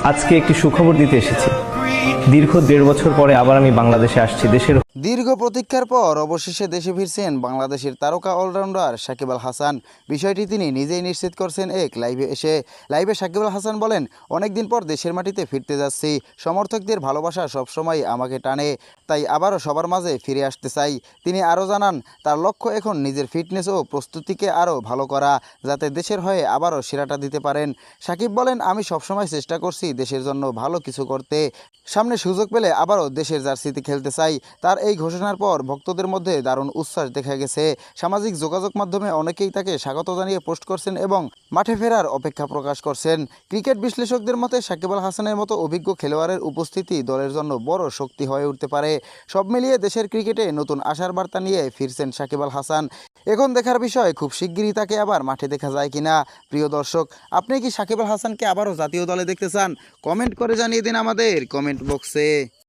আজকে একটি সুখবর দিতে এসেছি। দীর্ঘ 1.5 বছর পরে আবার আমি বাংলাদেশে আসছি। দীর্ঘ প্রতীক্ষার পর অবশেষে দেশে ফিরছেন বাংলাদেশের তারকা অলরাউন্ডার সাকিব আল হাসান। বিষয়টি তিনি নিজেই নিশ্চিত করছেন এক লাইভে এসে। লাইভে সাকিব আল হাসান বলেন, অনেকদিন পর দেশের মাটিতে ফিরতে যাচ্ছি। সমর্থকদের ভালোবাসা সবসময় আমাকে টানে, তাই আবারও সবার মাঝে ফিরে আসতে চাই। তিনি আরও জানান, তার লক্ষ্য এখন নিজের ফিটনেস ও প্রস্তুতিকে আরও ভালো করা, যাতে দেশের হয়ে আবারও সেরাটা দিতে পারেন। সাকিব বলেন, আমি সবসময় চেষ্টা করছি দেশের জন্য ভালো কিছু করতে। সামনে সুযোগ পেলে আবারও দেশের জার্সিতে খেলতে চাই। তার এই ঘোষণার পর ভক্তদের মধ্যে দারুণ উচ্ছ্বাস দেখা গেছে। সামাজিক যোগাযোগ মাধ্যমে অনেকেই তাকে স্বাগত জানিয়ে পোস্ট করছেন এবং মাঠে ফেরার অপেক্ষা প্রকাশ করছেন। ক্রিকেট বিশ্লেষকদের মতে সাকিব আল হাসানের মতো অভিজ্ঞ খেলোয়াড়ের উপস্থিতি দলের জন্য বড় শক্তি হয়ে উঠতে পারে। সব মিলিয়ে দেশের ক্রিকেটে নতুন আশার বার্তা নিয়ে ফিরছেন সাকিব আল হাসান। এখন দেখার বিষয় খুব শিগগিরই তাকে আবার মাঠে দেখা যায় কিনা। প্রিয় দর্শক, আপনি কি সাকিব আল হাসানকে আবারও জাতীয় দলে দেখতে চান? কমেন্ট করে জানিয়ে দিন আমাদের কমেন্ট বক্সে।